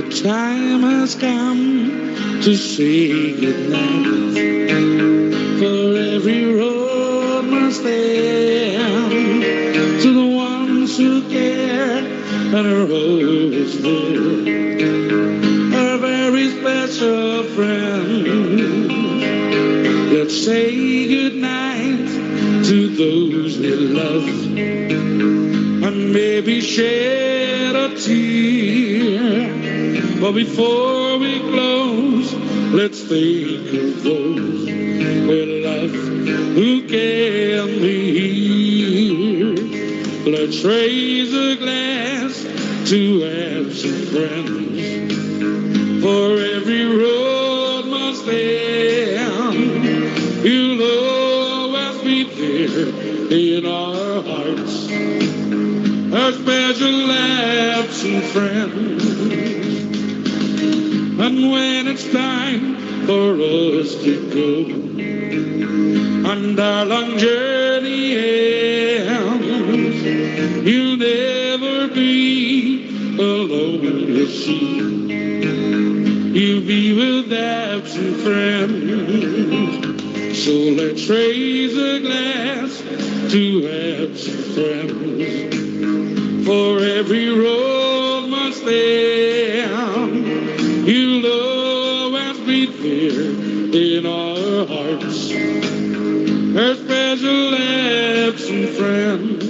The time has come to say goodnight. For every road must end to the ones who care and are always there. A very special friend. Let's say goodnight to those we love, and maybe shed a tear. But before we close, let's think of those we love who can be here. Let's raise a glass to absent friends. For every road must end, you'll always be there in our hearts, a special absent friend. And when it's time for us to go, and our long journey ends, you'll never be alone, you see. You'll be with absent friends. So let's raise a glass to absent friends. For every road must end, you'll always be there in our hearts, a special absent friend.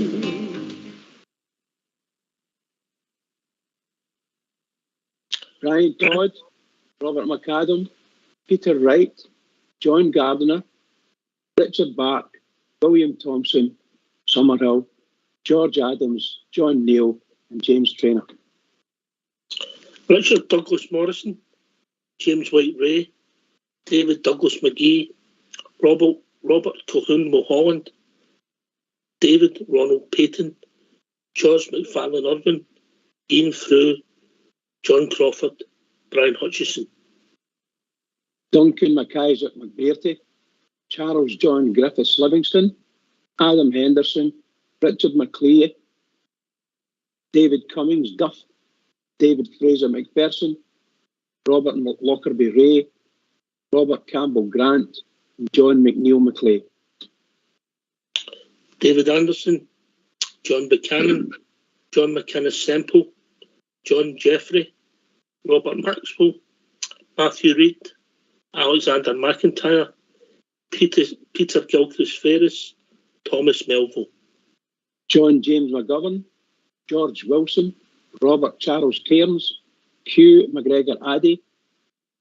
Brian Todd, Robert McAdam, Peter Wright, John Gardiner, Richard Bach, William Thompson, Summerhill, George Adams, John Neal, and James Traynor. Richard Douglas Morrison, James White Ray, David Douglas McGee, Robert Colquhoun Mulholland, David Ronald Payton, George McFarlane Irvin, Ian Frew, John Crawford, Brian Hutchison. Duncan McIsaac McBearty, Charles John Griffiths Livingston, Adam Henderson, Richard McLeay, David Cummings Duff, David Fraser McPherson, Robert Lockerbie Ray, Robert Campbell Grant, and John McNeill McLeay. David Anderson, John Buchanan, John McInnes Semple, John Jeffrey, Robert Maxwell, Matthew Reid, Alexander McIntyre, Peter Gilchrist Ferris, Thomas Melville. John James McGovern, George Wilson, Robert Charles Cairns, Hugh McGregor Addy,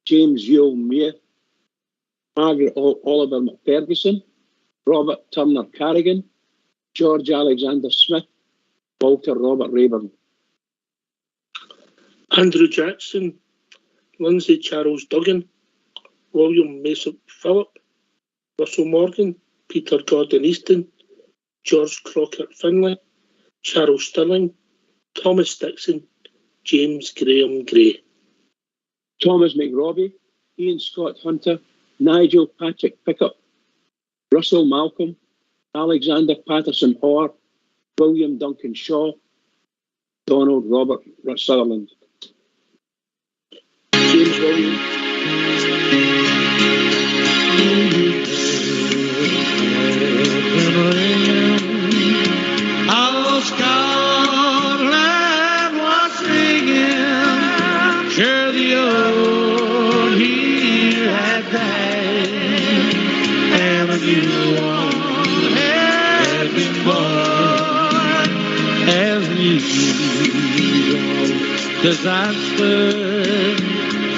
James Yule Muir, Margaret Oliver McFerguson, Robert Turner Carrigan, George Alexander Smith, Walter Robert Rayburn. Andrew Jackson, Lindsay Charles Duggan, William Mason Phillip, Russell Morgan, Peter Gordon Easton, George Crockett Finlay, Charles Stirling, Thomas Dixon, James Graham Gray. Thomas McRobbie, Ian Scott Hunter, Nigel Patrick Pickup, Russell Malcolm, Alexander Patterson Orr, William Duncan Shaw, Donald Robert Sutherland. James Williams. Oh, Scotland was singing, sure the old here had died, and a new one had been born, as usual disaster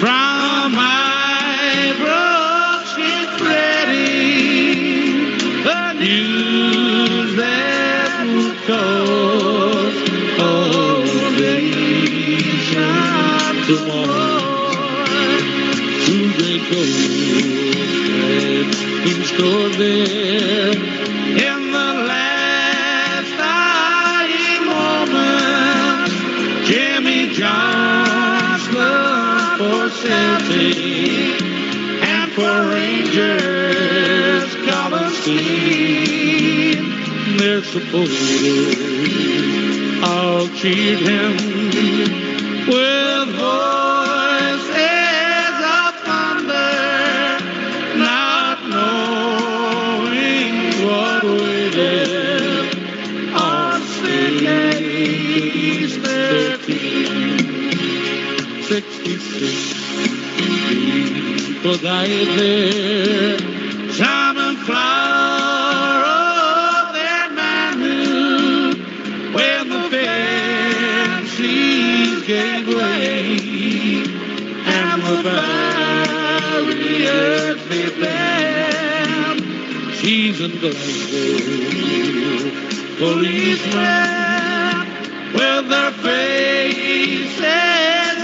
from my broken spreading the news that would cause all nation to mourn. Soon they go in store there in the last dying moments. Jimmy Johnston for Celtic and for Rangers Coliseum. Their supporters all cheered him with voices he sings. People died there, shining flower of their manhood, when the fancies gave way, and the barriers they banned. She's in Glasgow, policemen with their faces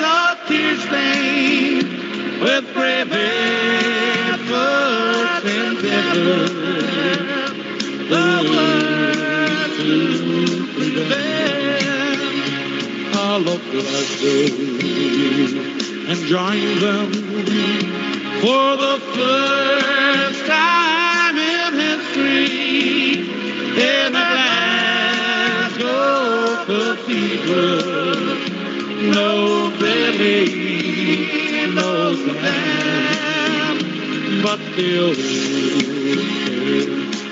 all tear-stained, with brave efforts endeavored, the word to prevent all of Glasgow, and join them for the first time in history in a Glasgow cathedral. Nobody knows the man, but they'll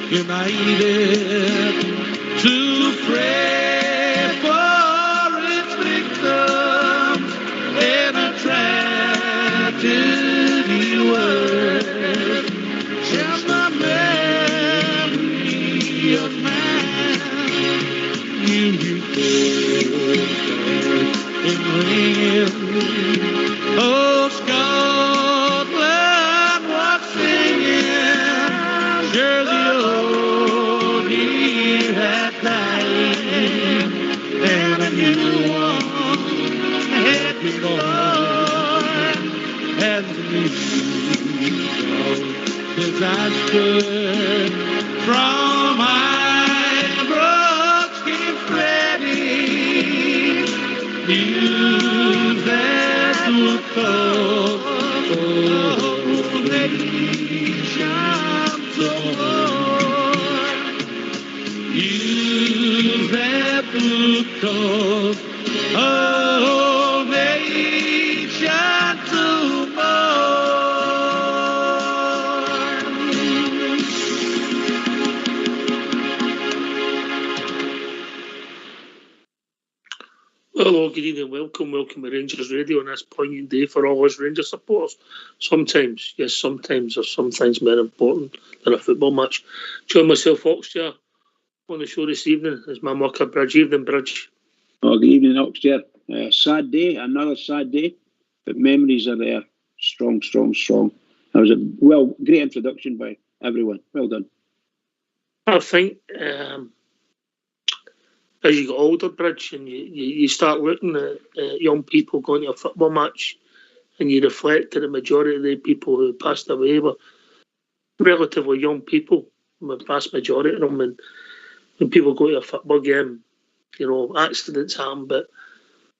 united to pray for its victims in a tragedy world. Just the memory of man, you in ringing. Oh, Scotland was singing. Sure, the old year had died, and a new one had been born. And the news of disaster from Ibrox came spreading. News that would call whole nation to war. News that would call whole nation to Hello, good evening, welcome to Rangers Radio on this poignant day for all us Rangers supporters. Sometimes, yes, sometimes, or some things more important than a football match. Join myself, Oxshire, on the show this evening is my mucker, Bridge. Evening, Bridge. Oh, good evening, Oxshire. Sad day, another sad day, but memories are there. Strong, strong, strong. That was a great introduction by everyone. Well done. I think as you get older, Bridge, and you start looking at young people going to a football match, and you reflect that the majority of the people who passed away were relatively young people, the vast majority of them. And when people go to a football game, you know, accidents happen, but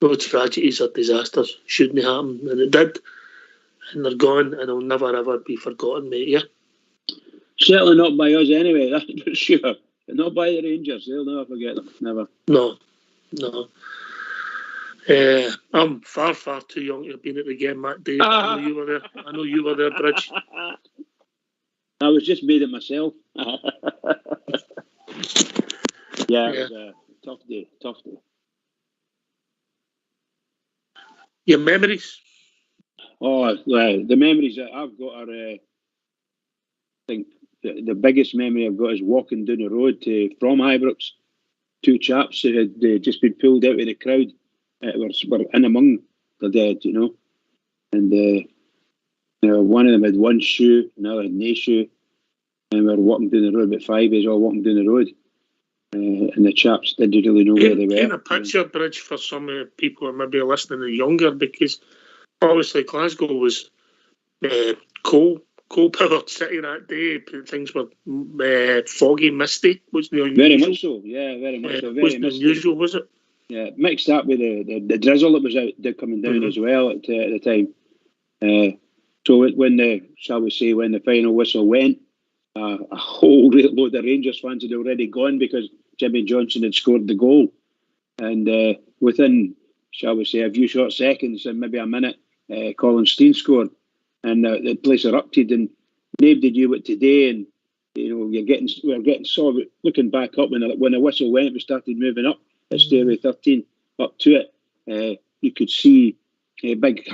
no tragedies or disasters shouldn't happen, and it did. And they're gone, and they'll never ever be forgotten, mate. Yeah. Certainly not by us anyway, that's for sure. Not by the Rangers. They'll never forget them. Never. No. I'm far, far too young to have been at the game that day. I know you were there. I know you were there, Bridge. I was just made it myself. Yeah, it was a tough day. Your memories? Oh, the memories that I've got are, I think, the biggest memory I've got is walking down the road from Ibrox. Two chaps who had just been pulled out of the crowd were in among the dead, you know. And one of them had one shoe, another had no shoe. And we were walking down the road, about 5 years all walking down the road. And the chaps didn't really know where they were. Paint a picture, Bridge, for some people who are maybe listening and younger, because obviously Glasgow was coal-powered city that day. Things were foggy, misty. Wasn't unusual. Very much so, yeah, very much so. Very wasn't misty. unusual, was it? Yeah, mixed up with the drizzle that was out there coming down as well at the time. So when the final whistle went, a whole great load of Rangers fans had already gone because Jimmy Johnson had scored the goal. And within, shall we say, a few short seconds and maybe a minute, Colin Steen scored. And the place erupted, and nobody knew what to do. And you know, we're getting sort of looking back up when the whistle went, we started moving up at Stairway 13 up to it. You could see big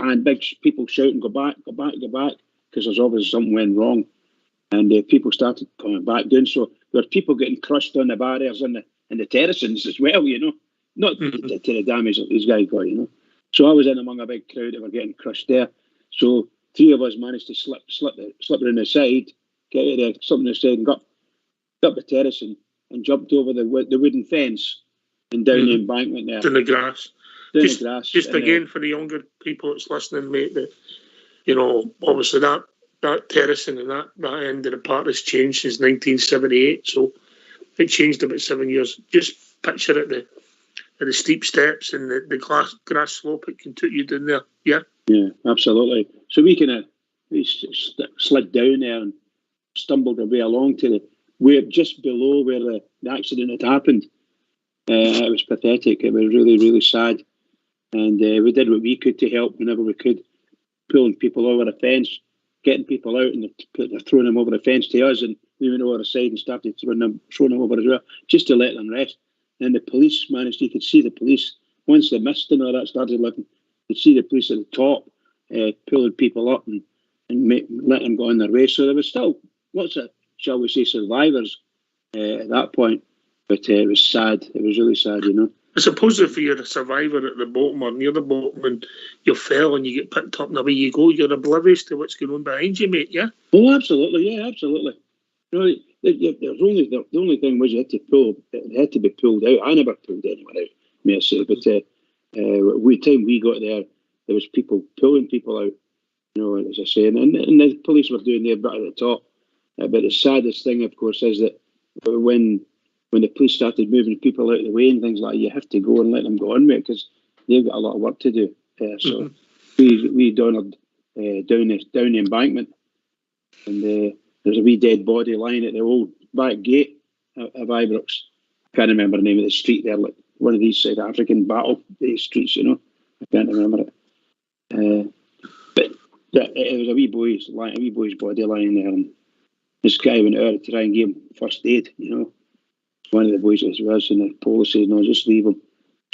people shouting, go back, go back, go back, because there's obviously something went wrong. And people started coming back doing so. There were people getting crushed on the barriers and the terracings as well, not to the damage that these guys got, So I was in among a big crowd that were getting crushed there. So 3 of us managed to slip around the side, get something on the side, and got up the terrace and jumped over the wooden fence and down the embankment there. In the grass. The grass. Just again, for the younger people that's listening, mate, that, obviously that terracing and that end of the park has changed since 1978, so it changed about 7 years. Just picture it, the steep steps and the grass slope it can take you down there. Yeah, absolutely. So we slid down there and stumbled our way along to where just below where the accident had happened. It was pathetic. It was really, really sad, and we did what we could to help whenever we could, pulling people over the fence, getting people out, and they're throwing them over the fence to us, and we went over the side and started throwing them over as well, just to let them rest. And the police you could see the police, once the mist and all that started looking, you could see the police at the top, pulling people up and letting them go on their way. So there was still lots of, shall we say, survivors at that point, but it was sad. It was really sad, I suppose if you're a survivor at the bottom or near the bottom and you fell and you get picked up and away you go, you're oblivious to what's going on behind you, mate, yeah? Oh, absolutely, yeah, absolutely. The only thing was you had to pull, it had to be pulled out. I never pulled anyone out, may I say, but the time we got there was people pulling people out, as I say, and the police were doing their bit at the top. But the saddest thing, of course, is that when the police started moving people out of the way and things like that, you have to go and let them go on, mate, because they've got a lot of work to do. So we donnered down the embankment, and there's a wee dead body lying at the old back gate of Ibrox. I can't remember the name of the street there, like one of these South African battle streets, I can't remember it. But it was a wee boy's body lying there, and this guy went out to try and give him first aid, One of the boys was in the police said, no, just leave him.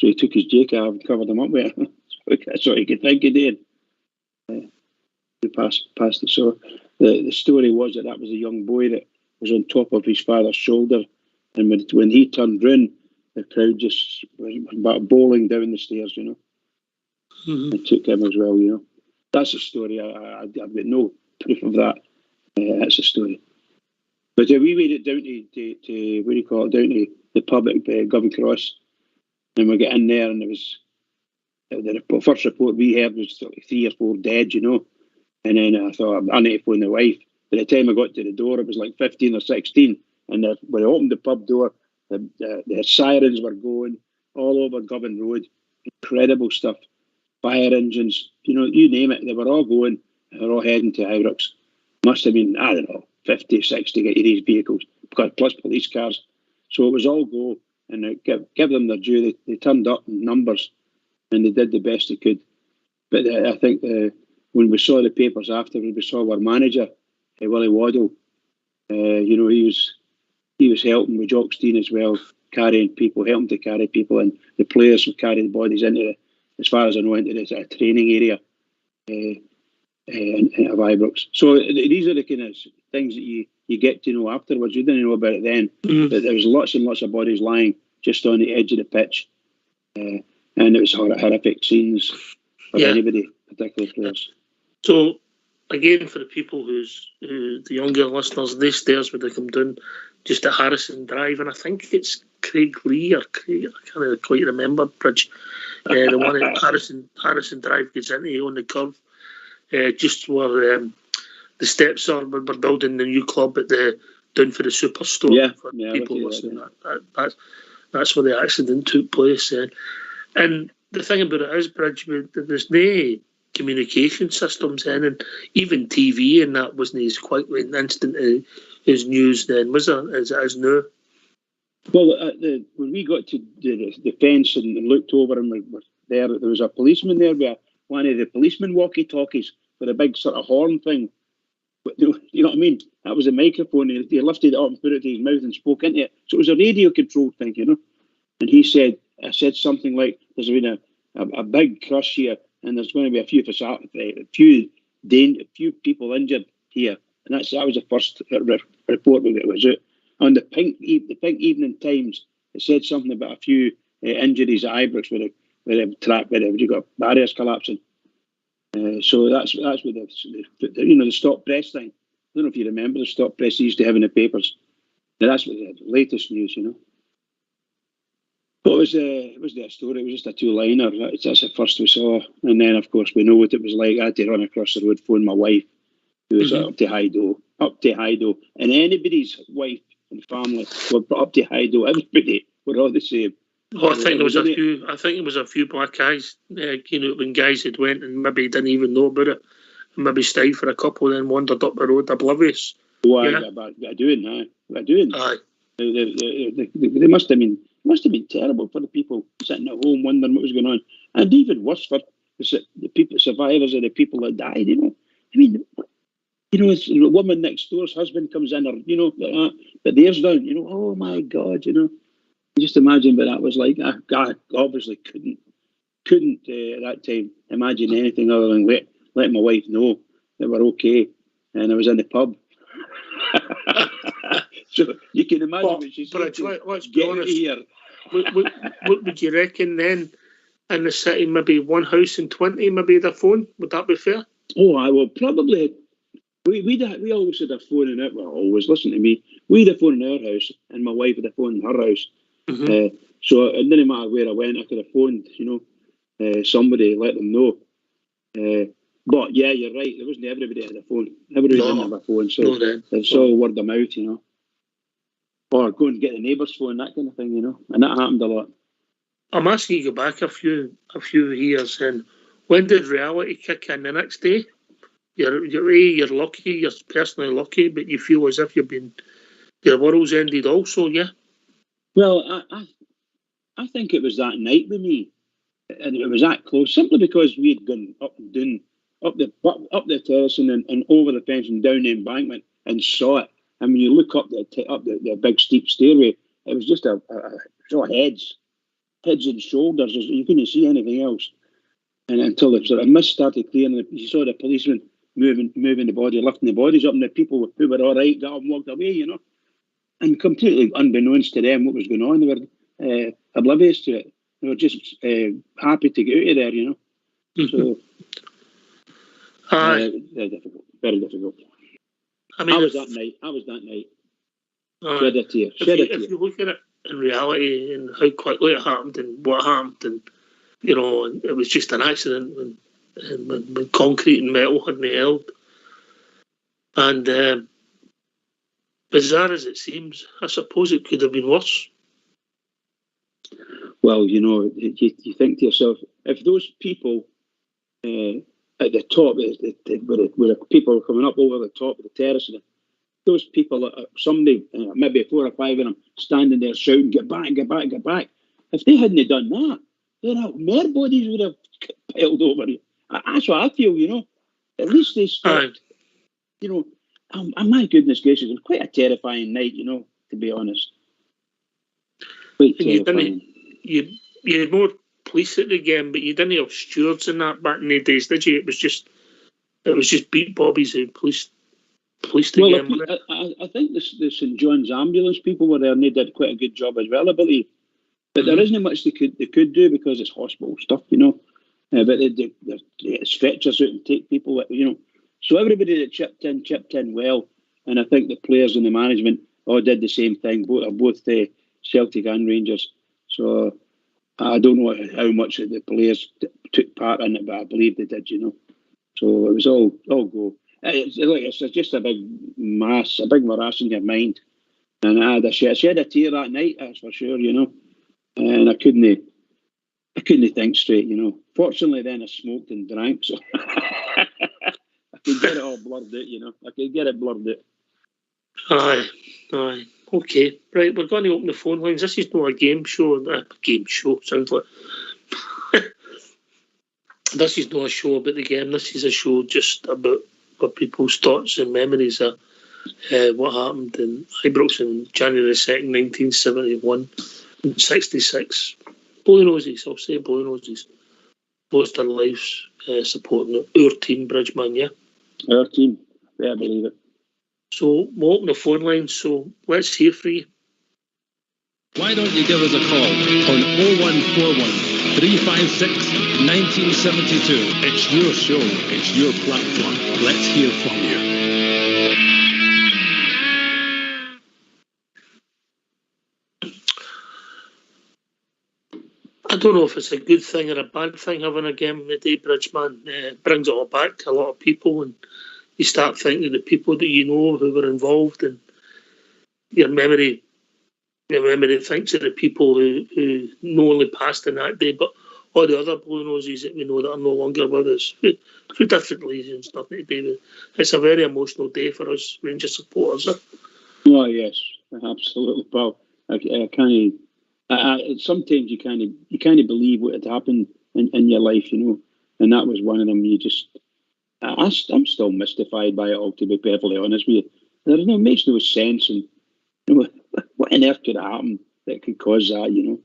So he took his jacket off and covered him up with it. That's what he could think he did. He passed it. So the story was that was a young boy that was on top of his father's shoulder, and when he turned round, the crowd just was about bowling down the stairs, and took him as well, That's a story. I've got no proof of that. That's a story. But we made it down to what do you call it, down to the pub at Govan Cross, and we got in there, and it was the first report we heard was like 3 or 4 dead, And then I thought, I need to phone the wife. By the time I got to the door, it was like 15 or 16. And when I opened the pub door, the sirens were going all over Govan Road. Incredible stuff. Fire engines, you name it, they were all going. They were all heading to Ibrox. Must have been, I don't know, 50, 60 get these vehicles, plus police cars. So it was all go. And give them their due. They turned up in numbers, and they did the best they could. But I think when we saw the papers afterwards, we saw our manager, Willie Waddle. He was helping with Jockstein as well, carrying people, helping to carry people, and the players would carry the bodies into, as far as I know, into this training area of Ibrox. So these are the kind of things that you get to know afterwards. You didn't know about it then, but there was lots and lots of bodies lying just on the edge of the pitch, and it was horrific scenes for anybody, particularly players. So, again, for the people the younger listeners, these stairs would have come down just at Harrison Drive, and I think it's Craig Lee or Craig, I can't quite remember, Bridge. The one at Harrison Drive gets into on the curve, just where the steps are. We're building the new club down for the Superstore. For people listening, that's where the accident took place. And the thing about it is, Bridge, there's no communication systems in, and even TV and that wasn't as quickly and instant as news then, was it, as it is now? Well, when we got to the fence and looked over and were there was a policeman there with one of the policeman walkie-talkies with a big sort of horn thing. But, you know what I mean? That was a microphone. He lifted it up and put it to his mouth and spoke into it. So it was a radio-controlled thing, And I said something like, there's been a big crush here. and there's going to be a few people injured here, and that was the first report that was out. On the Pink Evening Times, it said something about a few injuries at Ibrox where you've got barriers collapsing. So that's what the stop press thing. I don't know if you remember the stop press they used to have in the papers. Now, that's what the latest news, But it was their story. It was just a two-liner. That's the first we saw, and then of course we know what it was like. I had to run across the road, phone my wife, who was up to Hydo, and anybody's wife and family were up to Hydo. Everybody were all the same. Oh, I think there was a few. I think it was a few black eyes. When guys had went and maybe didn't even know about it, and maybe stayed for a couple, and then wandered up the road oblivious. Why? They're doing. Aye. They must have been terrible for the people sitting at home wondering what was going on, and even worse for the people, survivors, of the people that died. It's the woman next door's husband comes in, or like that, but theirs down. Oh my God, Just imagine what that was like. I obviously couldn't at that time imagine anything other than let my wife know that we're okay, and I was in the pub. So you can imagine what she said. But let's be honest. Here. What would you reckon then? In the city, maybe one house in 20, maybe the phone. Would that be fair? Oh, I will probably. We always had a phone in it. Well, always listen to me. We had a phone in our house, and my wife had a phone in her house. Mm-hmm. So it didn't matter where I went, I could have phoned, somebody, let them know. But yeah, you're right. There wasn't everybody had a phone. Everybody didn't have a phone, so it's all word of mouth, or go and get the neighbour's phone, that kind of thing, and that happened a lot. I'm asking you to go back a few years, and when did reality kick in? The next day, you're lucky, you're personally lucky, but you feel as if your world's ended also, yeah. Well, I think it was that night with me, and it was that close, simply because we had gone up and down, up the terrace and over the fence and down the embankment and saw it. And when you look up the big steep stairway, it was just saw heads and shoulders. You couldn't see anything else, and until the sort of mist started clearing, you saw the policemen moving the body, lifting the bodies up, and the people who were all right got up and walked away, and completely unbeknownst to them what was going on. They were oblivious to it. They were just happy to get out of there, So, very difficult. Very difficult. I was that night. Shed a tear. If you look at it in reality and how quickly it happened and what happened, and it was just an accident when concrete and metal hadn't held. And bizarre as it seems, I suppose it could have been worse. Well, you think to yourself, if those people at the top, where the people were coming up over the top of the terrace, those people, somebody, maybe 4 or 5 of them, standing there shouting, "Get back, get back, get back." If they hadn't done that, more bodies would have piled over. That's what I feel, At least they stopped. My goodness gracious, it was quite a terrifying night, to be honest. Quite terrifying. You had more police at the game, but you didn't have stewards in that back in the days, did you? It was just beat bobbies and police the game. I think the St John's ambulance people were there, and they did quite a good job as well, I believe. But there isn't much they could do because it's hospital stuff, But they stretchers out and take people, So everybody that chipped in well, and I think the players and the management all did the same thing, both the Celtic and Rangers. So I don't know how much the players took part in it, but I believe they did, So it was all go. It's just a big mass, a big morass in your mind. And I shed a tear that night, that's for sure, And I couldn't think straight, Fortunately, then I smoked and drank, so I could get it all blurred out, I could get it blurred out. Aye. Okay, right, we're going to open the phone lines. This is not a game show. Sounds like. This is not a show about the game. This is a show just about what people's thoughts and memories are. What happened in Ibrox on January 2nd, 1971 and 66. Blue Noses, I'll say Blue Noses. lost their lives supporting our team, Bridgeman, yeah? Our team, I believe it. So we'll open the phone lines, so let's hear from you. Why don't you give us a call on 0141 356 1972. It's your show, it's your platform. Let's hear from you. I don't know if it's a good thing or a bad thing having a game in the day, Bridgeman. Brings it all back to a lot of people, and you start thinking of the people that you know who were involved, and your memory thinks of the people who not only passed in that day, but all the other blue noses that we know that are no longer with us for different reasons, nothing to do with. It's a very emotional day for us Rangers supporters. Oh yes, absolutely, Paul. I can't. Sometimes you can't believe what had happened in your life, you know, and that was one of them. I'm still mystified by it all, to be perfectly honest with you. It makes no sense, and you know, what on earth could have happened that could cause that, you know?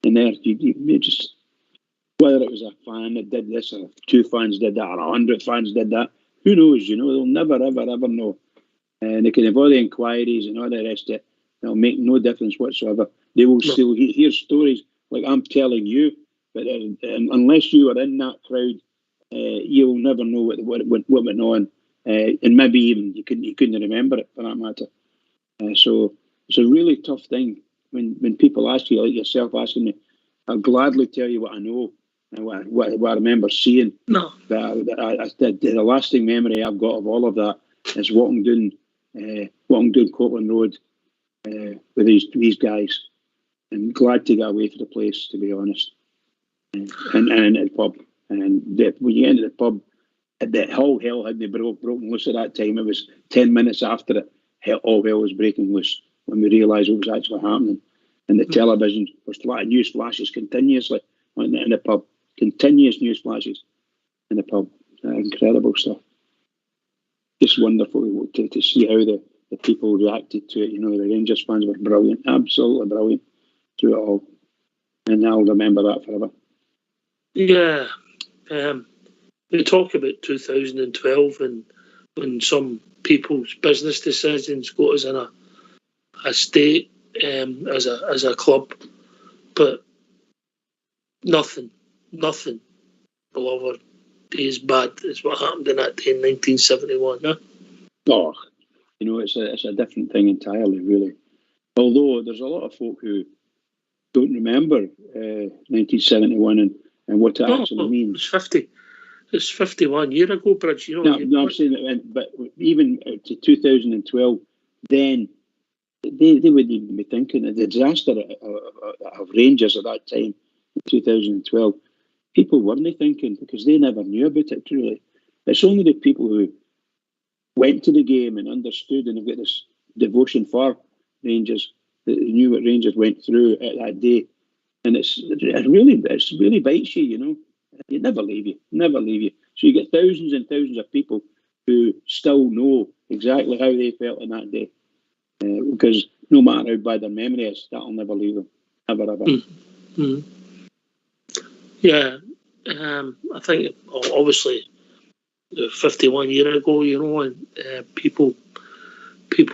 And there, you just, whether it was a fan that did this, or 2 fans did that, or 100 fans did that, who knows? You know, they'll never, ever, ever know. And they can have all the inquiries and all the rest of it. It'll make no difference whatsoever. They will still hear stories like I'm telling you, but unless you are in that crowd, you'll never know what went on, and maybe even you couldn't remember it for that matter. So it's a really tough thing when people ask you, like yourself asking me. I'll gladly tell you what I know and what I remember seeing. No, the lasting memory I've got of all of that is walking down Copeland Road with these guys, and glad to get away from the place, to be honest. And into the pub, and when you get into the pub, all hell hadn't broken loose at that time. It was 10 minutes after it, all hell was breaking loose when we realised what was actually happening. And the television was news flashes continuously in the pub, continuous news flashes in the pub. Incredible stuff. Just wonderful to see how the people reacted to it. You know, the Rangers fans were brilliant, absolutely brilliant through it all. And I'll remember that forever. Yeah. We talk about 2012 and when some people's business decisions got us in a state as a club, but nothing below our days bad is what happened in that day in 1971. Huh? Oh, you know, it's a different thing entirely, really. Although there's a lot of folk who don't remember 1971 and what it actually means. It's 50. It's 51 years ago, Bridge. You know. No, I'm saying that, but even to 2012, then they wouldn't even be thinking of the disaster of Rangers at that time in 2012. People weren't thinking because they never knew about it truly. It's only the people who went to the game and understood and have got this devotion for Rangers that knew what Rangers went through at that day. And it really bites you, you know. It never leave you. So you get thousands and thousands of people who still know exactly how they felt in that day. Because no matter how bad their memory is, that'll never leave them. Ever, ever. Mm-hmm. Yeah. I think, obviously, 51 years ago, you know, and people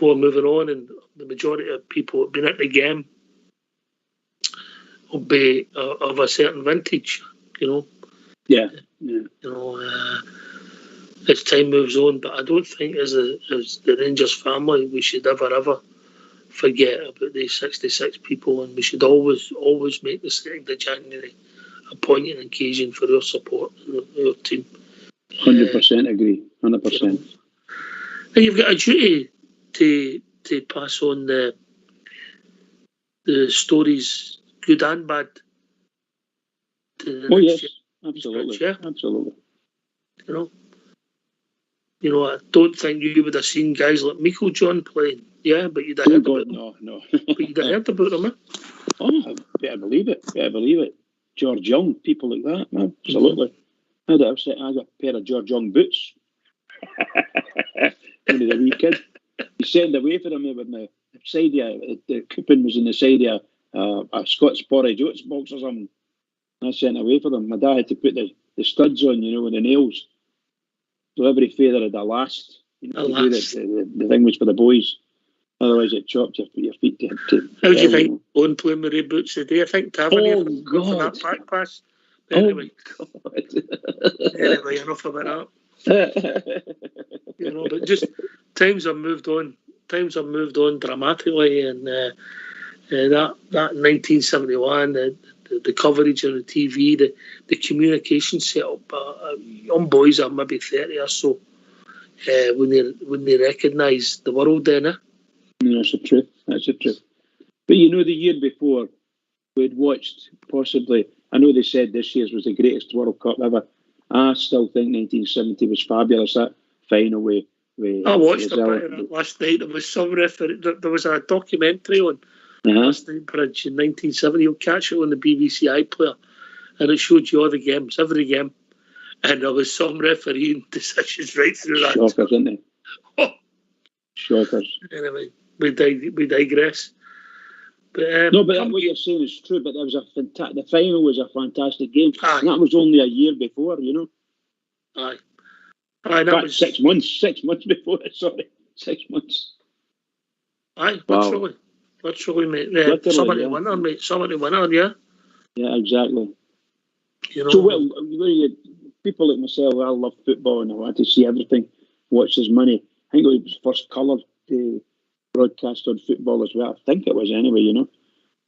are moving on, and the majority of people who've been at the game will be of a certain vintage, you know. Yeah. You know, as time moves on, but I don't think as the Rangers family we should ever forget about these 66 people, and we should always make the 2nd of January a poignant occasion for our support our team. 100% agree. 100%. You know, and you've got a duty to pass on the stories, good and bad, to the next Yes, absolutely. Yeah. Absolutely. You know, I don't think you would have seen guys like Michael John playing. Yeah, but you'd have heard about them. No. But you'd have heard about them, huh? Oh, better believe it. George Young, people like that, man. Absolutely. I got a pair of George Young boots. When he was a wee kid. He sent away for him with the side of the coupon was in the side of a Scots porridge oats box or something. I sent away for them. My dad had to put the studs on, you know, with the nails. So every feather had a last. You know, the thing was for the boys. Otherwise, it chopped your feet to how do you think Owen playing with red boots today? I think Tavernier for that back pass. Anyway, anyway, enough about that. You know, but just times have moved on. Times have moved on dramatically, and that 1971, the coverage on the TV, the communication setup. Young boys are maybe 30 or so when they recognise the world then. That's the truth. That's the truth. But you know, the year before, we'd watched possibly, I know they said this year's was the greatest World Cup ever. I still think 1970 was fabulous. That final way. I watched a bit of it last night. There was some reference. There was a documentary on last night, Bridge, in 1970. You'll catch it on the BBC iPlayer, and it showed you all the games, every game, and there was some refereeing decisions right through that. Shockers, isn't it? Oh. Shockers. Anyway, we digress. But, no, but what you're saying is true. But there was the final was a fantastic game, and that was only a year before, you know. Aye. That was 6 months. 6 months before. Sorry, 6 months. Aye, literally, mate. Yeah, somebody winner, mate. Somebody winner, yeah. Yeah, exactly. You know. So, people like myself, I love football and I want to see everything. Watch as money. I think it was first colour broadcast on football as well. I think it was anyway, you know.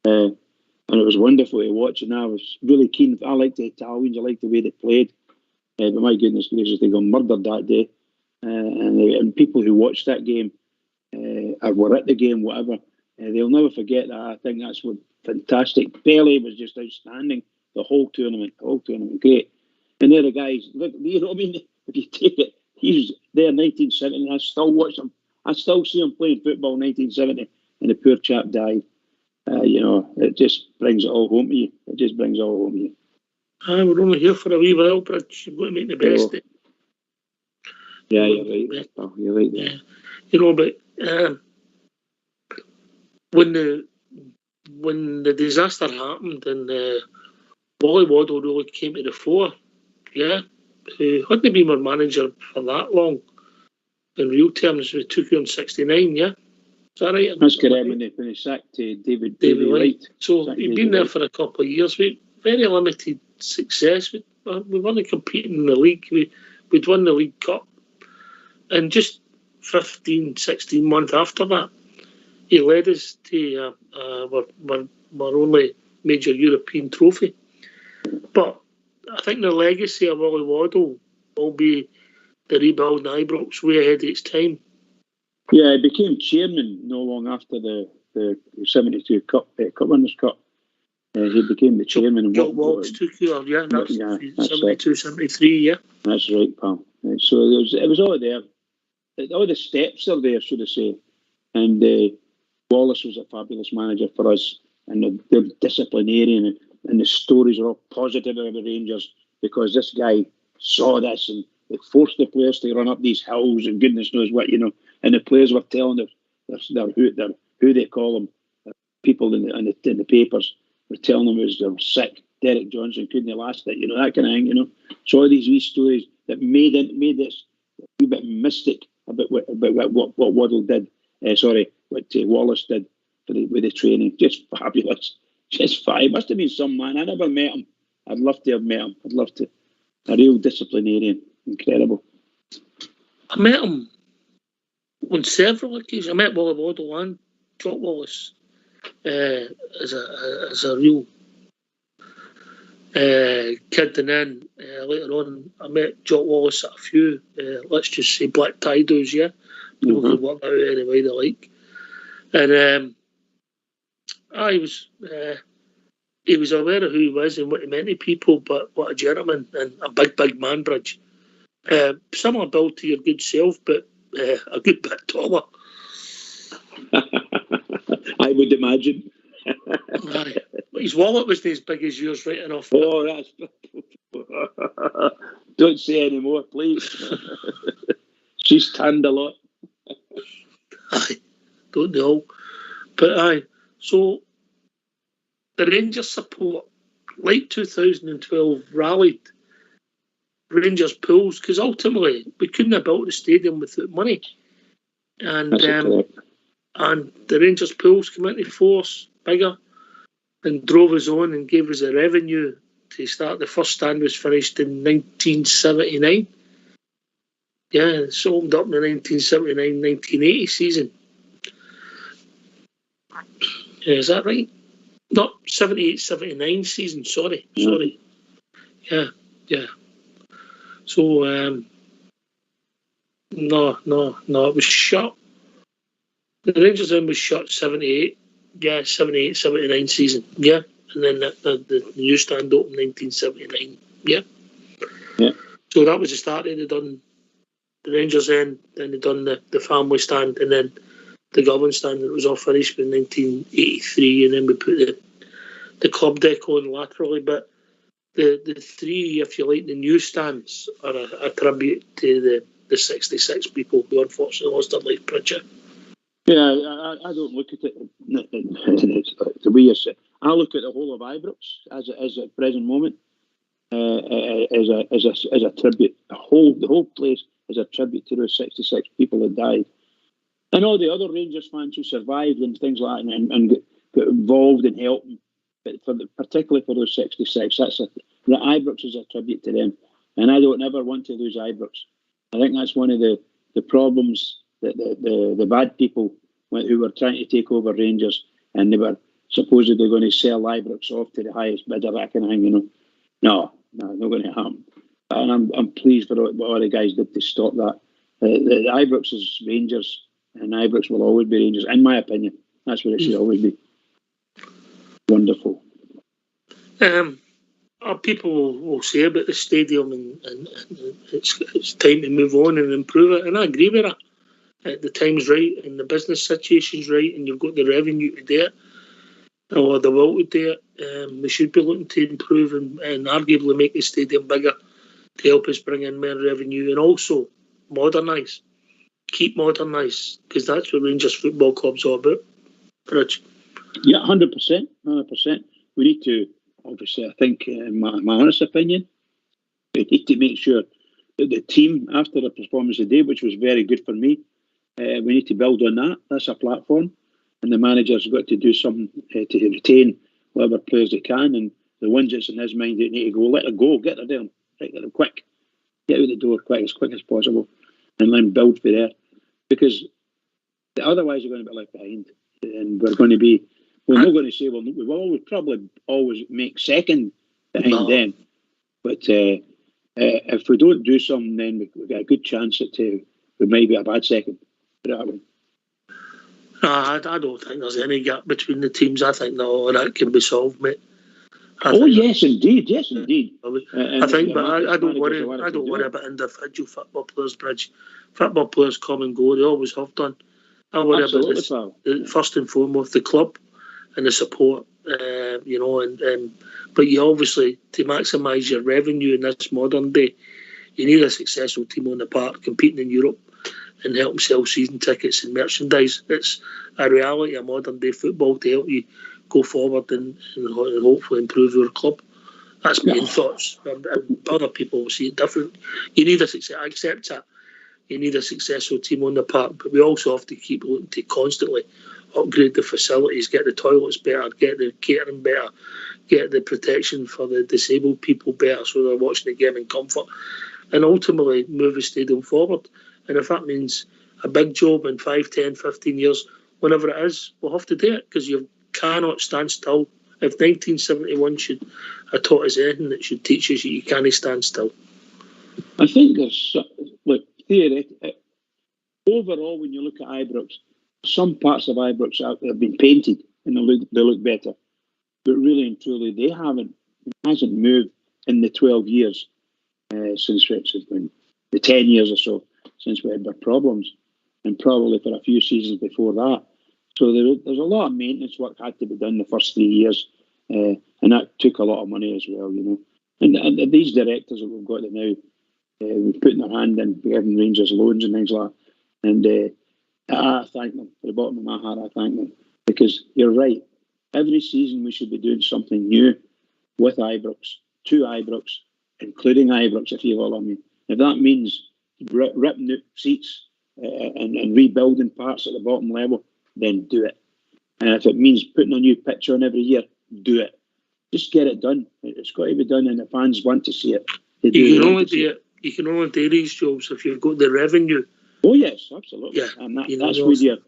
And it was wonderful to watch, and I was really keen. I liked the Italians. I liked the way they played. But my goodness gracious, they got murdered that day. And people who watched that game or were at the game, whatever, they'll never forget that. I think that's what fantastic. Pele was just outstanding. The whole tournament, great. And they're the guys. Look, you know what I mean? If you take it, he's there in 1970. And I still watch him. I still see him playing football in 1970, and the poor chap died. You know, it just brings it all home to you. It just brings it all home to you. We're only here for a wee while, but you've got to make the best of it. Yeah, you're right. You're right there. Yeah. You know, but when the disaster happened and Wally Waddle really came to the fore, yeah, who hadn't been our manager for that long. In real terms, we took you on 69, yeah? Is that right? That's correct, when they sacked David White. So he'd been there for a couple of years. We very limited success. We weren't competing in the league. We'd won the League Cup. And just 15, 16 months after that, he led us to our only major European trophy. But I think the legacy of Wally Waddle will be the rebuild in Ibrox way ahead of its time. Yeah, he became chairman no long after the 72 Cup Winners' Cup. He became the chairman. Jock Wallace took you, that's 72, 73, yeah. That's right, pal. So it was all there. All the steps are there, should I say. And Wallace was a fabulous manager for us, and they're disciplinarian, and the stories are all positive about the Rangers because this guy saw this and they forced the players to run up these hills and goodness knows what, you know. And the players were telling their who they call them, people in the papers were telling them they were sick. Derek Johnson couldn't last it, you know, that kind of thing, you know. So all these wee stories that made this a wee bit mystic about what Waddle did. What Wallace did with the training. Just fabulous. Just fine. Must have been some man. I never met him. I'd love to have met him. I'd love to. A real disciplinarian. Incredible. I met him on several occasions. I met Wally Waddle and Jock Wallace as a real kid, and then later on I met Jock Wallace at a few, let's just say black tie do's, yeah. People can work out any way they like. And he was aware of who he was and what he meant to people, but what a gentleman and a big man, Bridge. Similar build to your good self, but a good bit taller. I would imagine. His wallet was as big as yours, right enough. Oh, that's... Don't say any more, please. She's tanned a lot. Aye, don't know. But aye, so the Rangers support, like 2012, rallied Rangers pools, because ultimately we couldn't have built the stadium without money. And and the Rangers pools came into force bigger and drove us on and gave us a revenue to start. The first stand was finished in 1979. Yeah, it's opened up in the 1979-1980 season. Is that right? Not 78-79 season, sorry. Yeah. So, no, it was shut. The Rangers end was shut 78. Yeah, 78-79 season. Yeah. And then the new stand opened 1979. Yeah. So that was the start. They done the Rangers end, then they done the family stand, and then the Govan stand. It was all finished in 1983, and then we put the club deck on laterally. But the three, if you like, the new stands are a tribute to the 66 people who unfortunately lost their life, Pritchard. Yeah, I don't look at it the way you say. I look at the whole of Ibrox as at the present moment as a tribute. The whole place is a tribute to those 66 people that died, and all the other Rangers fans who survived and things like that, and got involved in helping. But particularly for those 66, the Ibrox is a tribute to them, and I don't ever want to lose Ibrox. I think that's one of the problems that the bad people who were trying to take over Rangers, and they were supposedly going to sell Ibrox off to the highest bidder, that kind of thing. No, not going to happen. And I'm pleased for what all the guys did to stop that. The Ibrox is Rangers, and Ibrox will always be Rangers, in my opinion. That's what it should always be. Wonderful. People will say about the stadium, and it's time to move on and improve it, and I agree with that. The time's right, and the business situation's right, and you've got the revenue to do it, or the will to do it. We should be looking to improve and arguably make the stadium bigger to help us bring in more revenue, and also modernise. Keep modernise, because that's what Rangers Football Club's all about. Rich? Yeah, 100%. We need to, obviously, I think, in my honest opinion, we need to make sure that the team, after the performance today, which was very good for me, we need to build on that. That's a platform. And the manager's got to do something to retain whatever players they can. And the ones that's in his mind that need to go, let it go, get there, right there, quick. Get out the door as quick as possible. And then build for there. Because otherwise you're going to be left behind. And we're not going to say, well, we will probably always make second behind them. But if we don't do something, then we've got a good chance that we might be a bad second. I don't think there's any gap between the teams. I think that can be solved, mate. Yes, indeed. I think, but I don't worry about individual football players, Bridge. Football players come and go. They always have done. I worry about this, first and foremost, the club and the support. But you obviously, to maximise your revenue in this modern day, you need a successful team on the park competing in Europe and help them sell season tickets and merchandise. It's a reality of modern day football to help you go forward and hopefully improve your club. That's my thoughts. Other people will see it different. You need I accept that. You need a successful team on the park, but we also have to keep looking to constantly upgrade the facilities, get the toilets better, get the catering better, get the protection for the disabled people better so they're watching the game in comfort, and ultimately move the stadium forward. And if that means a big job in 5, 10, 15 years, whenever it is, we'll have to do it, because you cannot stand still. If 1971 should have taught us anything, it should teach us that you can't stand still. I think there's, overall, when you look at Ibrox, some parts of Ibrox have been painted and they look better. But really and truly, it hasn't moved in the 12 years since the 10 years or so since we had our problems, and probably for a few seasons before that. So there's a lot of maintenance work had to be done the first 3 years, and that took a lot of money as well, And these directors that we've got now, putting their hand in, giving Rangers loans and things like that. And I thank them. From the bottom of my heart, I thank them. Because you're right. Every season we should be doing something new with Ibrox, to Ibrox, including Ibrox, if you will. I mean, if that means ripping out seats and rebuilding parts at the bottom level, then do it. And if it means putting a new pitch on every year, do it. Just get it done. It's got to be done, and the fans want to see it. You can only do these jobs if you've got the revenue. Oh yes, absolutely. Yeah, and that's where your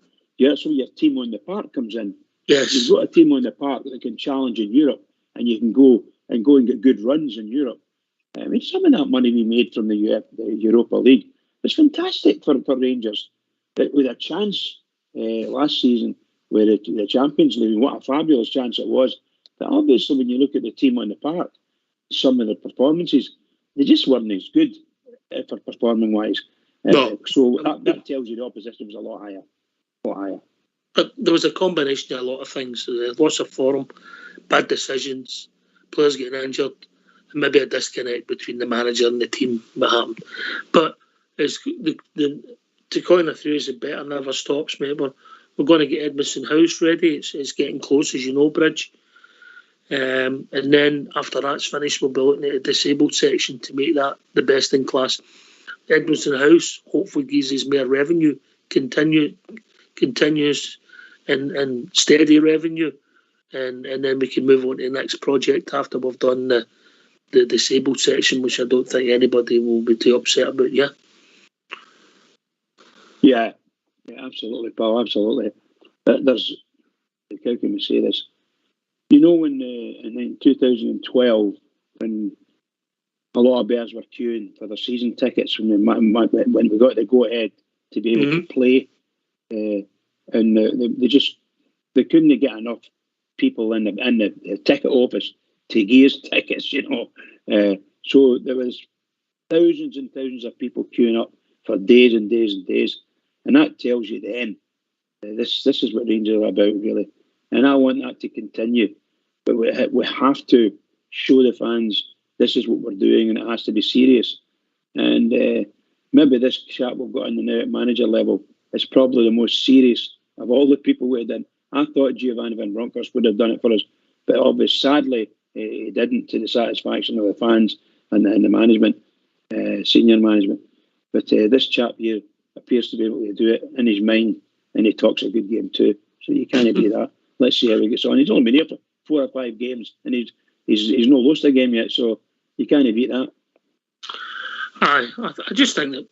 team on the park comes in. Yes, you've got a team on the park that can challenge in Europe, and you can go and get good runs in Europe. I mean, some of that money we made from the Europa League was fantastic for Rangers. With a chance last season, with the Champions League, what a fabulous chance it was. But obviously, when you look at the team on the park, some of the performances, they just weren't as good for performing wise. So that tells you the opposition was a lot higher. But there was a combination of a lot of things. Loss of form, bad decisions, players getting injured, and maybe a disconnect between the manager and the team that happened. But it's to coin a phrase, the better never stops, mate. We're going to get Edmondson House ready. It's getting close, as you know, Bridge. And then after that's finished, we'll be looking at a disabled section to make that the best in class. Edmondson House hopefully gives us more revenue, continuous and steady revenue, and then we can move on to the next project after we've done the disabled section, which I don't think anybody will be too upset about. Yeah, absolutely, Paul, absolutely. There's, how can we say this? You know, when in 2012, when a lot of bears were queuing for their season tickets when we got the go ahead to be able to play, and they couldn't get enough people in the ticket office to give us tickets, you know. So there was thousands and thousands of people queuing up for days and days and days, and that tells you then this is what Rangers are about, really. And I want that to continue, but we have to show the fans this is what we're doing, and it has to be serious. And maybe this chap we've got in the now at manager level is probably the most serious of all the people we had done. I thought Giovanni Van Bronckhorst would have done it for us, but obviously, sadly, he didn't, to the satisfaction of the fans and the management, senior management. But this chap here appears to be able to do it in his mind, and he talks a good game too. So you can't beat that. Let's see how he gets on. He's only been here for 4 or 5 games, and he's not lost a game yet, so you can't beat that. I just think that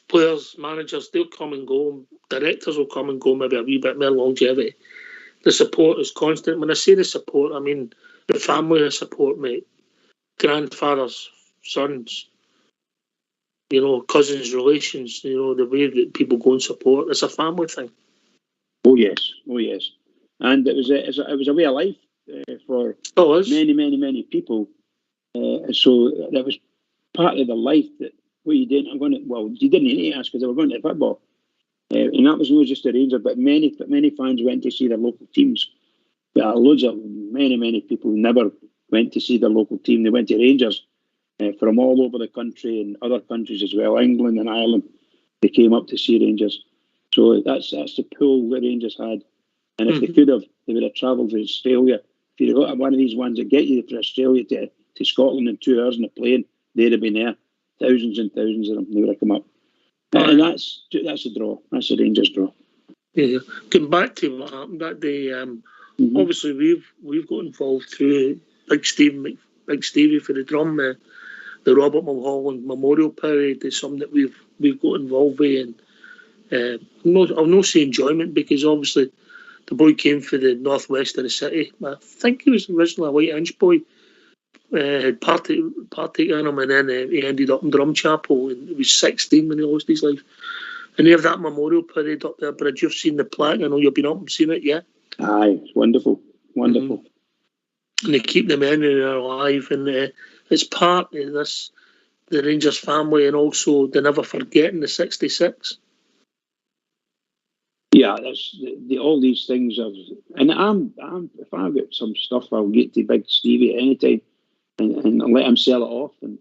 players, managers, they'll come and go. Directors will come and go, maybe a wee bit more longevity. The support is constant. When I say the support, I mean the family of support, mate. Grandfathers, sons, you know, cousins, relations, you know, the way that people go and support. It's a family thing. Oh yes. And it was a way of life for many people. So that was part of the life that what you didn't. You didn't need to ask because they were going to football, and that was not just the Rangers, but many fans went to see their local teams. But loads of many people never went to see their local team. They went to Rangers from all over the country and other countries as well, England and Ireland. They came up to see Rangers. So that's the pull that Rangers had. And if they could have, they would have travelled to Australia. If you'd have got one of these ones that get you from Australia to Scotland in 2 hours on a plane, they'd have been there. Thousands and thousands of them, they would have come up. And that's a draw. That's a Rangers draw. Yeah. Going back to what happened that day, obviously we've got involved through Big Stevie for the drum, the Robert Mulholland Memorial Parade is something that we've got involved with, and I'll not say enjoyment because obviously the boy came for the northwest of the city. I think he was originally a White Inch boy. Had partaken in him, and then he ended up in Drumchapel, and he was 16 when he lost his life. And they have that memorial parade up there, Bridge. You've seen the plaque. I know you've been up and seen it, yeah? Aye, it's wonderful. And they keep the memory alive, and it's part of this, the Rangers family, and also the never forgetting the 66. Yeah, that's all these things. And if I've got some stuff, I'll get to Big Stevie at any time and let him sell it off and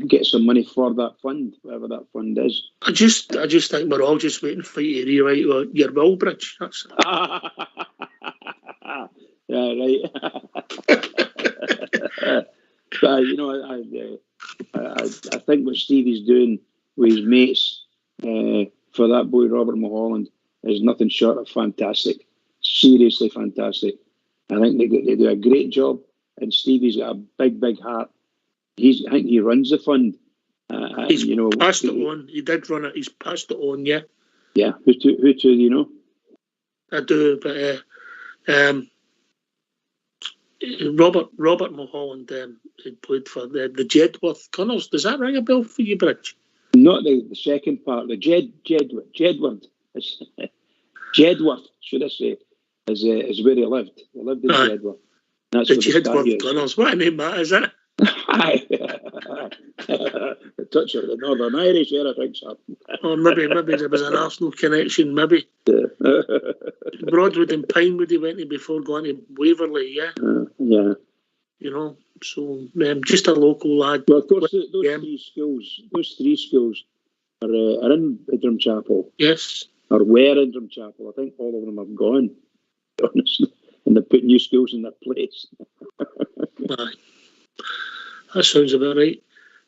get some money for that fund, whatever that fund is. I just think we're all just waiting for you to rewrite your will, Bridge. That's yeah, right. But I think what Stevie's doing with his mates for that boy Robert Mulholland is nothing short of fantastic. Seriously fantastic. I think they do a great job, and Stevie's got a big heart. I think he runs the fund. He's passed it on. He did run it. He's passed it on. Yeah. Yeah. Who two do you know? I do, but Robert Mulholland played for the Jedworth Gunners. Does that ring a bell for you, Bridge? Not the second part. The Jedworth. Jedworth, should I say, is where he lived. He lived in Jedworth. That's the Jedworth Gunners. What a name that is, isn't it? A touch of the Northern Irish there, I think so. Or maybe there was an Arsenal connection, maybe. Broadwood and Pinewood he went to before going to Waverley, yeah? Yeah. So just a local lad. Well, of course, those three schools are in Drumchapel. Yes. Or were in Drumchapel. I think all of them have gone, to be honest. And they've put new schools in their place. Aye. That sounds about right.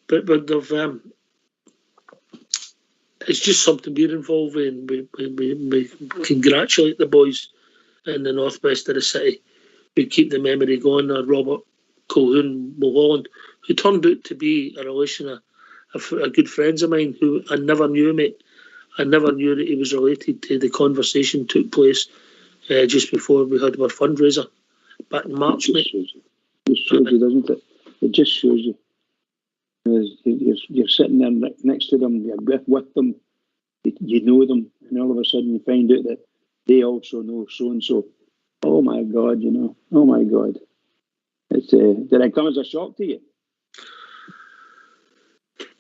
But they've, it's just something we're involved in. We congratulate the boys in the northwest of the city. We keep the memory going of Robert Colquhoun Mulholland, who turned out to be a relation of a good friends of mine who I never knew, mate. I never knew that he was related to the conversation took place just before we had our fundraiser back in March, mate. It shows you, doesn't it? It just shows you. You're sitting there next to them, you're with them, you know them, and all of a sudden you find out that they also know so-and-so. Oh my God, oh my God. Did it come as a shock to you?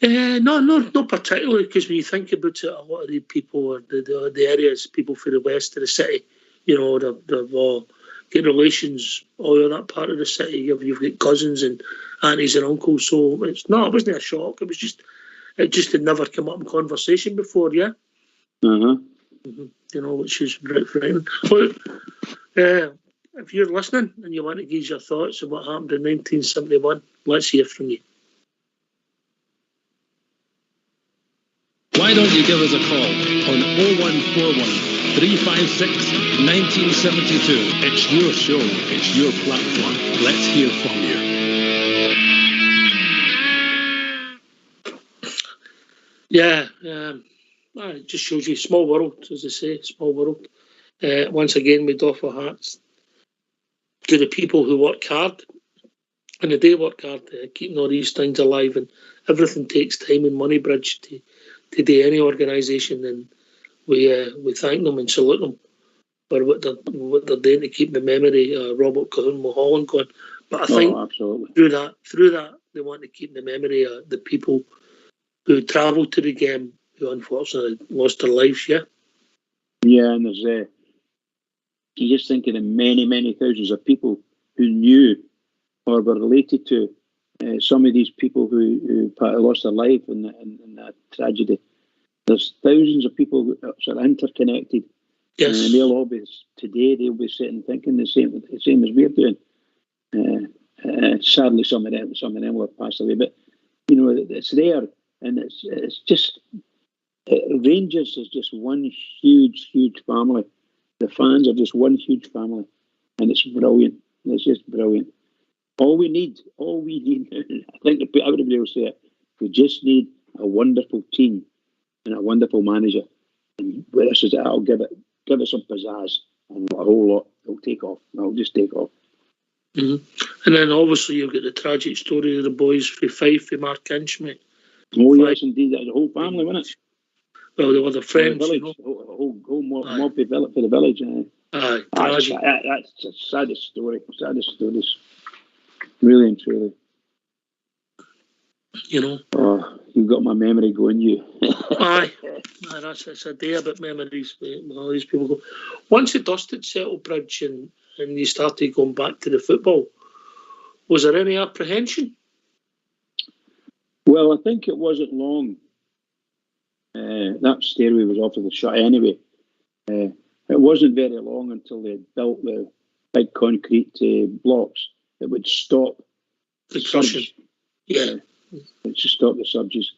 No, particularly, because when you think about it, a lot of the people, or the areas, people from the west of the city, they've all got relations all in that part of the city. You've got cousins and aunties and uncles, so it wasn't a shock. It just had never come up in conversation before, yeah. Which is right frightening. But if you're listening and you want to give your thoughts on what happened in 1971, let's hear from you. Why don't you give us a call on 0141 356 1972. It's your show, it's your platform. Let's hear from you. Yeah, it just shows you small world, as they say, small world. Once again, we doff our hats to the people who work hard, and they work hard, keeping all these things alive, and everything takes time and money, Bridge, to do any organisation, and we thank them and salute them for what they're doing to keep the memory of Robert Colquhoun Mulholland going. But I think through that they want to keep the memory of the people who travelled to the game, who unfortunately lost their lives. Yeah. Yeah, and there's you just think of the many thousands of people who knew or were related to some of these people who lost their life in that tragedy. There's thousands of people who are interconnected. Yes. And they'll be sitting thinking the same as we're doing. Sadly, some of them will have passed away, but it's there, and it's just Rangers is just one huge family. The fans are just one huge family, and it's brilliant. It's just brilliant. All we need, I think everybody will say it, we just need a wonderful team and a wonderful manager. And where this is, I'll give it some pizzazz, and a whole lot will take off. It'll just take off. Mm-hmm. And then obviously you've got the tragic story of the boys for Fife, for Mark Inch, mate. Oh yes, indeed, that was a whole family, wasn't it? Well, they were the friends, village, a whole mob for the village. Aye, tragic. That's the saddest stories. Really and truly. Oh, you've got my memory going, you. Aye, it's a day about memories. All these people go. Once the dust had settled, Bridge, and you started going back to the football, was there any apprehension? Well, I think it wasn't long. That stairway was off to the shut anyway. It wasn't very long until they built the big concrete blocks that would stop the crushing. Yeah. To stop the surges.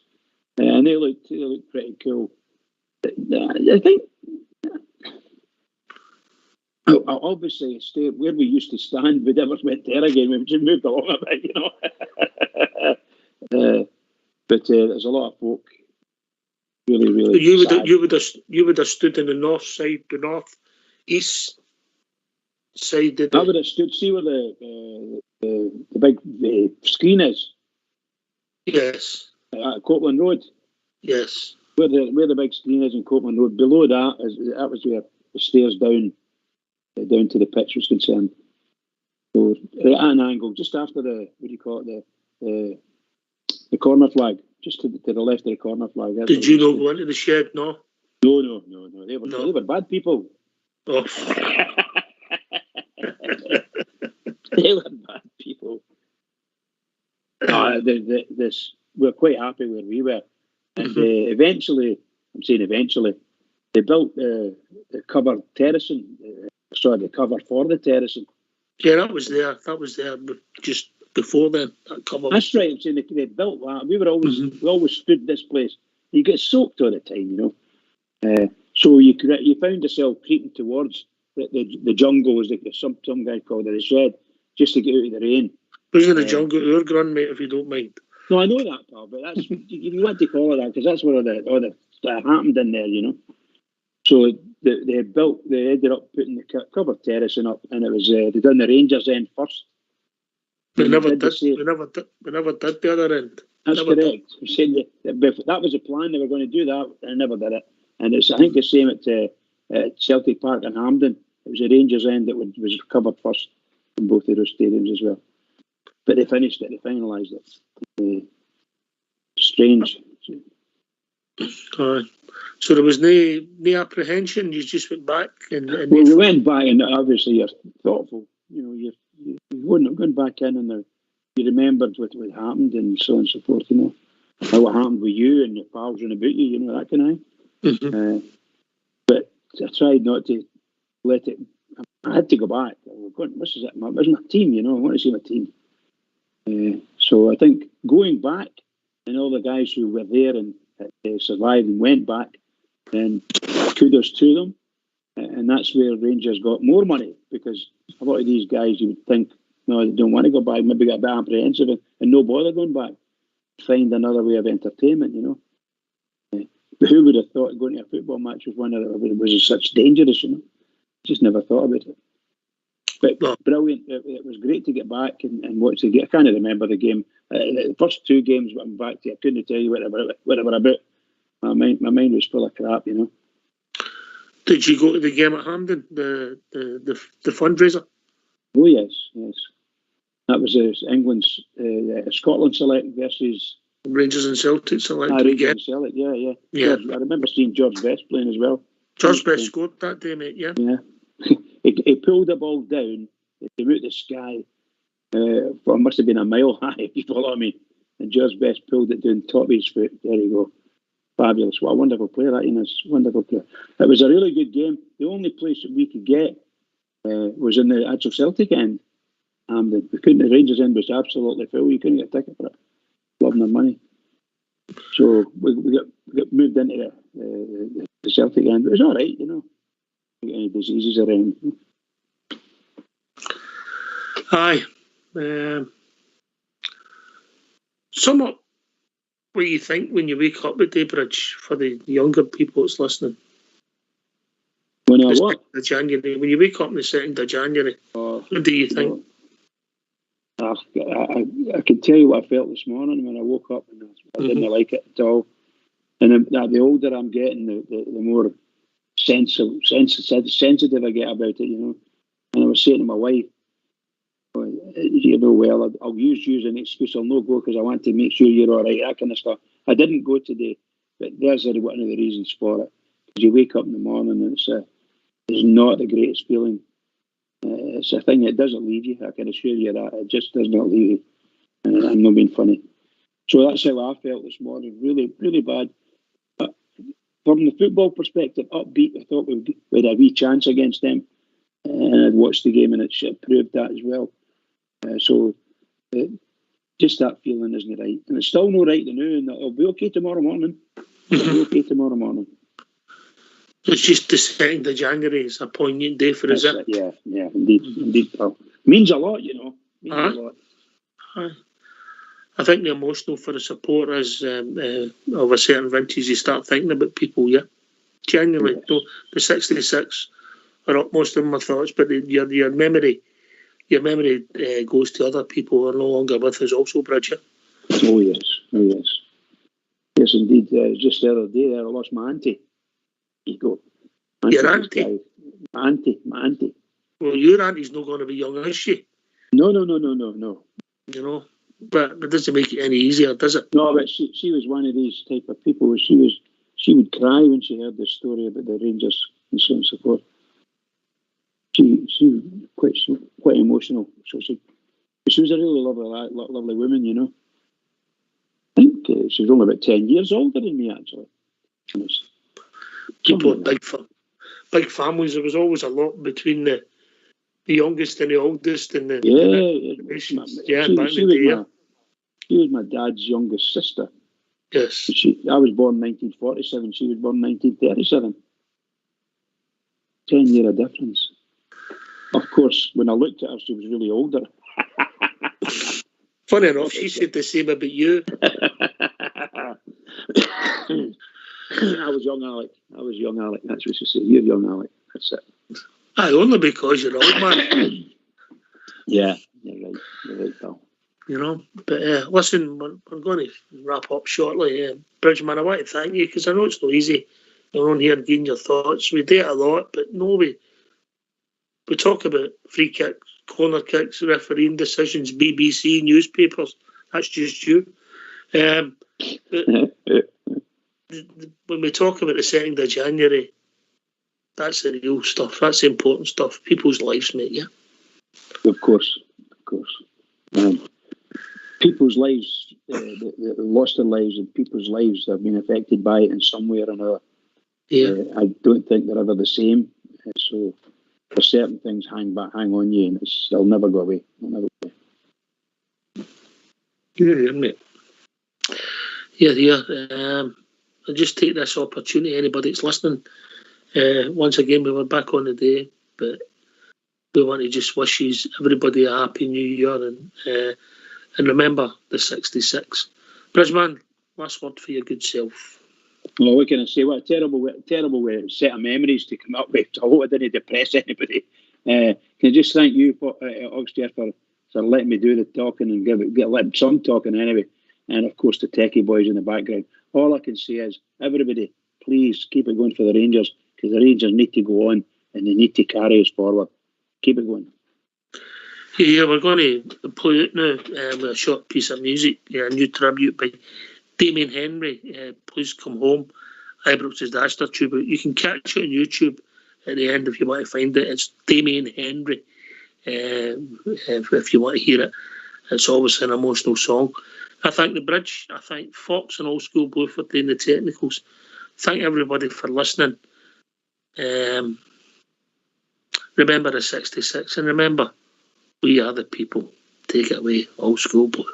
And they looked pretty cool. I think, obviously, where we used to stand, we never went there again. We've just moved along a bit, but there's a lot of folk really, really. You would have stood in the north side, the north east side. I would have stood. See where the big screen is. Yes. At Copeland Road. Yes. Where the big screen is in Copeland Road. Below that was where the stairs down to the pitch was concerned. So at an angle, just after the corner flag, just to the left of the corner flag. Did you not go into the shed? No. No. They were bad people. Oh. They were bad people. We're quite happy where we were. And eventually, they built the cover terracing. The cover for the terracing. Yeah, that was there, but just before then, that cover. That's right. I'm saying they built that. We always stood this place. You get soaked all the time, So you found yourself creeping towards the jungle, as some guy called it, the shed, just to get out of the rain. Wasn't the jungle our grand, mate, if you don't mind? No, I know that, pal, but that's you want to call it that because that's where all the that happened in there, So they ended up putting the cover terracing up, and it was they done the Rangers end first. We never did the other end. That's correct. We said that was a plan. They were going to do that, and they never did it. And it's I think the same at Celtic Park in Hampden. It was the Rangers end that was covered first in both of those stadiums as well. But they finished it. They finalised it. Strange. So there was no apprehension. You just went back and we went back, and obviously you're thoughtful. You wouldn't have gone back in, and you remembered what happened and so on and so forth. How what happened with you and your pals and about you. That kind of thing. But I tried not to let it. I had to go back. This is it. It was my team. I want to see my team. So I think going back, and all the guys who were there and survived and went back, then kudos to them. And that's where Rangers got more money, because a lot of these guys you would think, no, they don't want to go back, maybe get a bit apprehensive and no bother going back. Find another way of entertainment, But who would have thought going to a football match was such dangerous, Just never thought about it. But brilliant. It was great to get back and watch the game. I can't remember the game. The first two games I'm back to, I couldn't tell you what they were about. My mind was full of crap, Did you go to the game at Hampden, the fundraiser? Oh yes. That was England's Scotland Select versus Rangers and Celtic Select. Rangers and Celtic, yeah. George, I remember seeing George Best playing as well. George Best scored that day, mate. Yeah. He pulled the ball down. It came out the sky. It must have been a mile high, if you follow me. And George Best pulled it down top of his foot. There you go. Fabulous. What a wonderful player that is. Wonderful player. It was a really good game. The only place that we could get was in the actual Celtic end. The Rangers end was absolutely full. You couldn't get a ticket for it. Loving their money. So we got moved into the Celtic end. It was all right, Any diseases around. Aye. Sum up what you think when you wake up at Daybridge for the younger people that's listening. When I what? January. When you wake up on the 2nd of January, what do you think? I can tell you what I felt this morning when I woke up, and I didn't like it at all. And the older I'm getting, the more sensitive I get about it, And I was saying to my wife, I'll use you as an excuse. I'll not go because I want to make sure you're all right, that kind of stuff. I didn't go today, but there's one of the reasons for it. Because you wake up in the morning and it's not the greatest feeling. It's a thing that doesn't leave you. I can assure you that. It just does not leave you. And I'm not being funny. So that's how I felt this morning. Really, really bad. But from the football perspective, upbeat. I thought we had a wee chance against them. And I'd watched the game and it proved that as well. So Just that feeling isn't right. And it's still not right to know, and it'll be okay tomorrow morning. It'll be okay tomorrow morning. It's just the 2nd of January. It's a poignant day for us. Yeah, indeed, pal. Means a lot, you know. Means a lot. I think the emotional for the supporters of a certain vintage, you start thinking about people, genuinely. Yes. The 66 are upmost in my thoughts, but your memory goes to other people who are no longer with us also, Bridget. Oh yes. Yes, indeed. Just the other day, I lost my auntie. You go. Your auntie? My auntie. Well, your auntie's not going to be young, is she? No. You know, but it doesn't make it any easier, does it? No, but she was one of these type of people. She would cry when she heard the story about the Rangers and so on and so forth. She was quite emotional. So she was a really lovely woman, you know. I think she was only about 10 years older than me, actually. People with big families. There was always a lot between the youngest and the oldest, and the she was my dad's youngest sister. Yes. I was born 1947. She was born 1937. 10-year difference. Of course, when I looked at her, she was really older. Funny enough, she said the same about you. I was young Alec. That's what she said. You're young Alec. That's it. Only because you're old, man. Yeah, you're right, pal. You know, but listen, we're going to wrap up shortly. Bridgman, I want to thank you because I know it's not easy. You're on here getting your thoughts. We do it a lot, but no, we talk about free kicks, corner kicks, refereeing decisions, BBC, newspapers. That's just you. When we talk about the 2nd of January, that's the real stuff. That's the important stuff. People's lives, mate, yeah? Of course. People's lives, they lost their lives, and people's lives have been affected by it in some way or another. Yeah. I don't think they're ever the same. So for certain things hang on you, and they'll never go away. Yeah, mate. Yeah. I'll just take this opportunity, anybody that's listening. Once again, we were back on the day, but we want to just wish everybody a happy new year and remember the 66. Bridgman, last word for your good self. Well, what can I say? What a terrible set of memories to come up with. I hope I didn't depress anybody. Can I just thank you, Oxtear, for letting me do the talking and let some talking anyway. And of course, the techie boys in the background. All I can say is, everybody, please keep it going for the Rangers, because the Rangers need to go on and they need to carry us forward. Keep it going. Yeah, we're going to play it now with a short piece of music, a new tribute by Damien Henry. Please Come Home. Ibrox's Daster tribute. You can catch it on YouTube at the end if you want to find it. It's Damien Henry. If you want to hear it, it's always an emotional song. I thank the Bridge. I thank Fox and Old School Blue for doing the technicals. Thank everybody for listening. Remember the 66, and remember, we are the people. Take it away, Old School Blue.